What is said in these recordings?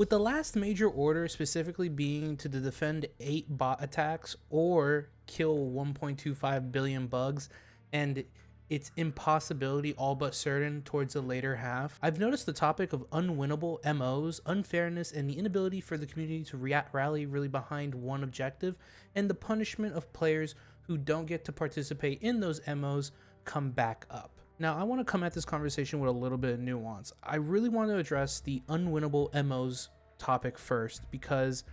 With the last major order specifically being to defend 8 bot attacks or kill 1.25 billion bugs, and its impossibility all but certain towards the later half, I've noticed the topic of unwinnable MOs, unfairness, and the inability for the community to rally really behind one objective, and the punishment of players who don't get to participate in those MOs come back up. Now, I want to come at this conversation with a little bit of nuance. I really want to address the unwinnable MOs topic first because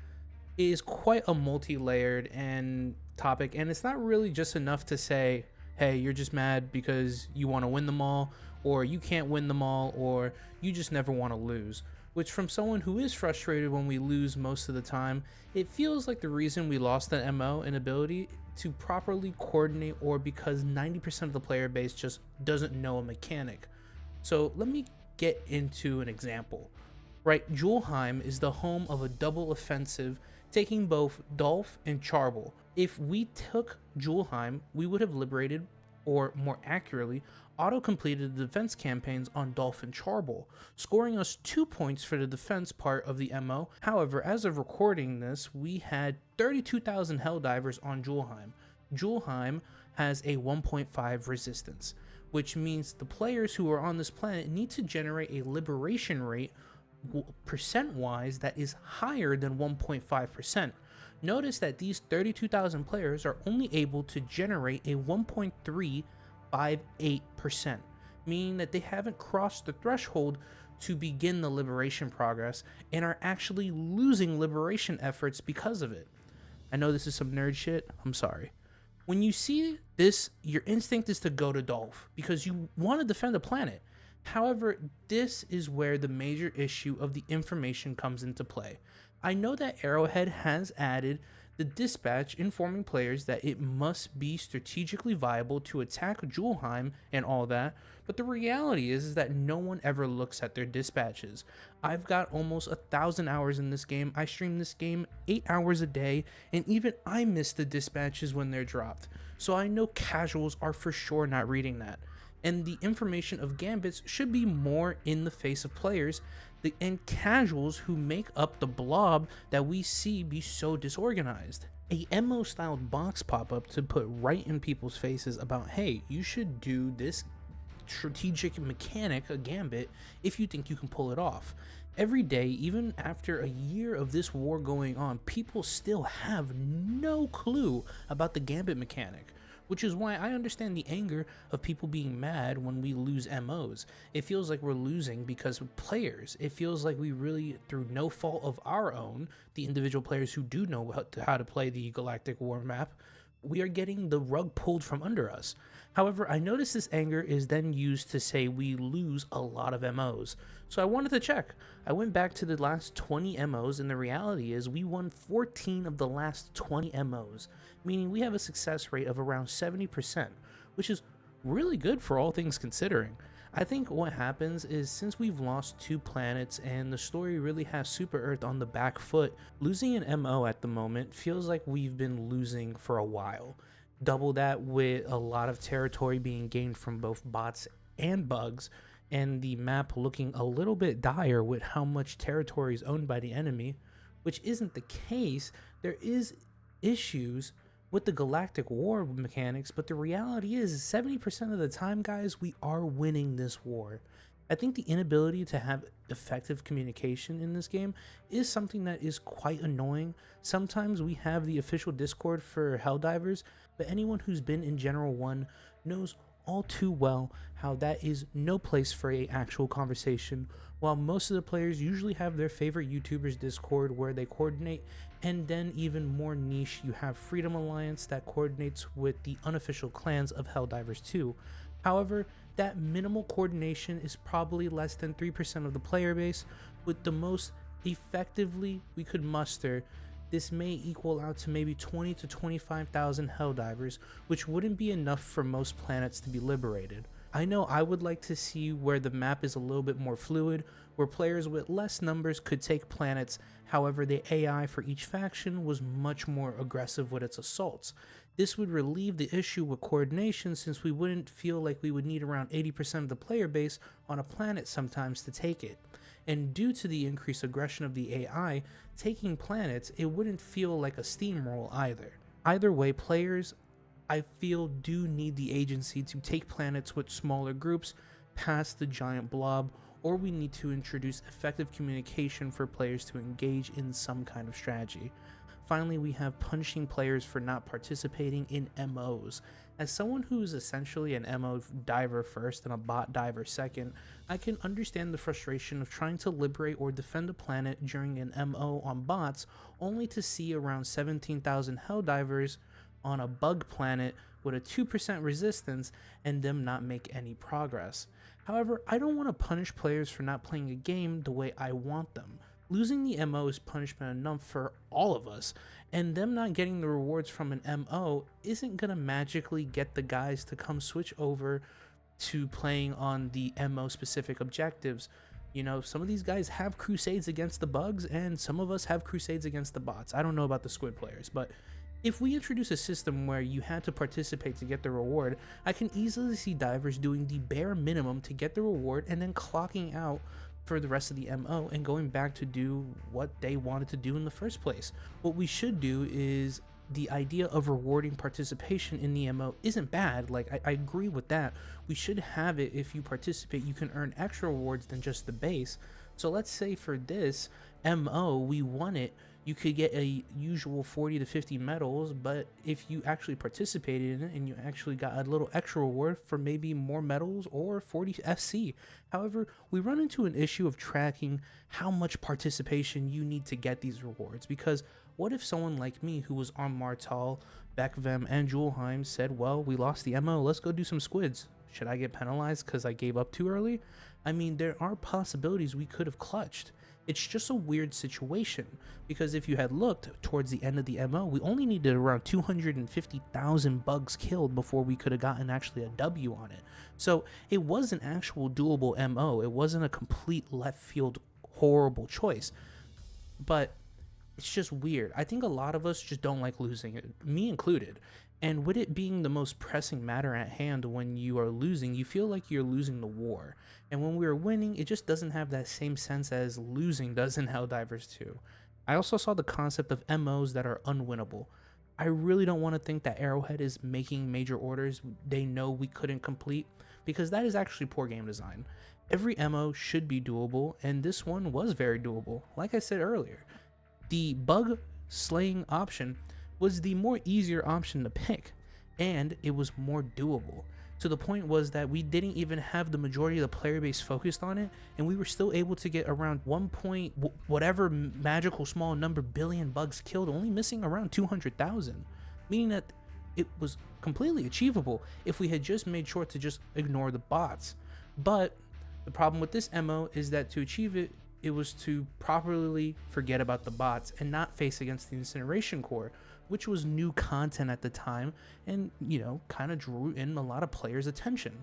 it is quite a multi-layered and topic, and it's not really just enough to say, hey, you're just mad because you want to win them all, or you can't win them all, or you just never want to lose. Which, from someone who is frustrated when we lose most of the time, it feels like the reason we lost that MO and ability to properly coordinate, or because 90% of the player base just doesn't know a mechanic. So let me get into an example. Right, Julheim is the home of a double offensive, taking both Dolph and Charbel. If we took Julheim, we would have liberated, or more accurately, auto-completed the defense campaigns on Dolph and Charbel, scoring us 2 points for the defense part of the MO. However, as of recording this, we had 32,000 Helldivers on Julheim. Julheim has a 1.5 resistance, which means the players who are on this planet need to generate a liberation rate percent-wise that is higher than 1.5%. Notice that these 32,000 players are only able to generate a 1.358%, meaning that they haven't crossed the threshold to begin the liberation progress and are actually losing liberation efforts because of it. I know this is some nerd shit, I'm sorry. When you see this, your instinct is to go to Dolph because you want to defend the planet. However, this is where the major issue of the information comes into play. I know that Arrowhead has added the dispatch informing players that it must be strategically viable to attack Julheim and all that, but the reality is that no one ever looks at their dispatches. I've got almost 1,000 hours in this game. I stream this game 8 hours a day, and even I miss the dispatches when they're dropped. So I know casuals are for sure not reading that. And the information of gambits should be more in the face of players and casuals who make up the blob that we see be so disorganized. A MO styled box pop-up to put right in people's faces about, hey, you should do this strategic mechanic, a gambit, if you think you can pull it off. Every day, even after a year of this war going on, people still have no clue about the gambit mechanic. Which is why I understand the anger of people being mad when we lose MOs. It feels like we're losing because of players. It feels like we really, through no fault of our own, the individual players who do know how to play the Galactic War map, we are getting the rug pulled from under us. However, I notice this anger is then used to say we lose a lot of MOs. So I wanted to check. I went back to the last 20 MOs, and the reality is we won 14 of the last 20 MOs, meaning we have a success rate of around 70%, which is really good for all things considering. I think what happens is since we've lost 2 planets and the story really has Super Earth on the back foot, losing an MO at the moment feels like we've been losing for a while. Double that with a lot of territory being gained from both bots and bugs, and the map looking a little bit dire with how much territory is owned by the enemy, which isn't the case. There is issues with the Galactic War mechanics, but the reality is 70% of the time, guys, we are winning this war. I think the inability to have effective communication in this game is something that is quite annoying. Sometimes we have the official Discord for Helldivers, but anyone who's been in General 1 knows all too well how that is no place for a actual conversation, while most of the players usually have their favorite YouTubers Discord where they coordinate, and then even more niche, you have Freedom Alliance that coordinates with the unofficial clans of Helldivers 2. However, that minimal coordination is probably less than 3% of the player base. With the most effectively we could muster, this may equal out to maybe 20 to 25,000 Helldivers, which wouldn't be enough for most planets to be liberated. I know I would like to see where the map is a little bit more fluid, where players with less numbers could take planets. However, the AI for each faction was much more aggressive with its assaults. This would relieve the issue with coordination, since we wouldn't feel like we would need around 80% of the player base on a planet sometimes to take it. And due to the increased aggression of the AI taking planets, it wouldn't feel like a steamroll either. Either way, players, I feel, do need the agency to take planets with smaller groups past the giant blob, or we need to introduce effective communication for players to engage in some kind of strategy. Finally, we have punishing players for not participating in MOs. As someone who is essentially an MO diver first and a bot diver second, I can understand the frustration of trying to liberate or defend a planet during an MO on bots, only to see around 17,000 Helldivers on a bug planet with a 2% resistance and them not make any progress. However, I don't want to punish players for not playing a game the way I want them. Losing the MO is punishment enough for all of us, and them not getting the rewards from an MO isn't gonna magically get the guys to come switch over to playing on the MO specific objectives. You know, some of these guys have crusades against the bugs, and some of us have crusades against the bots. I don't know about the squid players, but if we introduce a system where you had to participate to get the reward, I can easily see divers doing the bare minimum to get the reward and then clocking out for the rest of the MO and going back to do what they wanted to do in the first place. What we should do is, the idea of rewarding participation in the MO isn't bad. Like, I agree with that. We should have it. If you participate, you can earn extra rewards than just the base. So let's say for this MO, we won it, you could get a usual 40 to 50 medals, but if you actually participated in it and you actually got a little extra reward for maybe more medals or 40 SC. However, we run into an issue of tracking how much participation you need to get these rewards, because what if someone like me who was on Martal, Beckvem, and Julheim said, well, we lost the MO, let's go do some squids. Should I get penalized because I gave up too early? I mean, there are possibilities we could have clutched. It's just a weird situation, because if you had looked towards the end of the MO, we only needed around 250,000 bugs killed before we could have gotten actually a W on it. So it was an actual doable MO. It wasn't a complete left field horrible choice, but it's just weird. I think a lot of us just don't like losing it, me included. And with it being the most pressing matter at hand, when you are losing, you feel like you're losing the war. And when we are winning, it just doesn't have that same sense as losing does in Helldivers 2. I also saw the concept of MOs that are unwinnable. I really don't want to think that Arrowhead is making major orders they know we couldn't complete, because that is actually poor game design. Every MO should be doable, and this one was very doable. Like I said earlier, the bug slaying option was the more easier option to pick, and it was more doable. To the point was that we didn't even have the majority of the player base focused on it, and we were still able to get around 1 point whatever magical small number billion bugs killed, only missing around 200,000, meaning that it was completely achievable if we had just made sure to just ignore the bots. But the problem with this MO is that to achieve it, it was to properly forget about the bots and not face against the incineration core, which was new content at the time, and, you know, kind of drew in a lot of players' attention,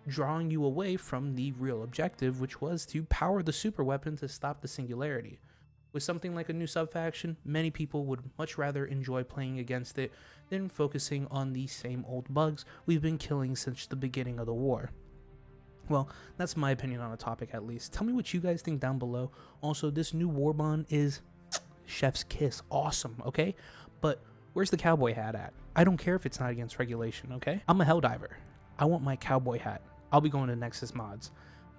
drawing you away from the real objective, which was to power the super weapon to stop the singularity. With something like a new subfaction, many people would much rather enjoy playing against it than focusing on the same old bugs we've been killing since the beginning of the war. Well, that's my opinion on the topic, at least. Tell me what you guys think down below. Also, this new war bond is chef's kiss. Awesome, okay? But where's the cowboy hat at? I don't care if it's not against regulation, okay? I'm a Helldiver. I want my cowboy hat. I'll be going to Nexus Mods.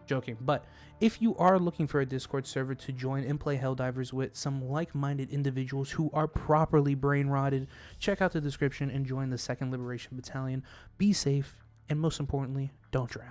Joking. But if you are looking for a Discord server to join and play Helldivers with some like-minded individuals who are properly brain-rotted, check out the description and join the 2nd Liberation Battalion. Be safe, and most importantly, don't drown.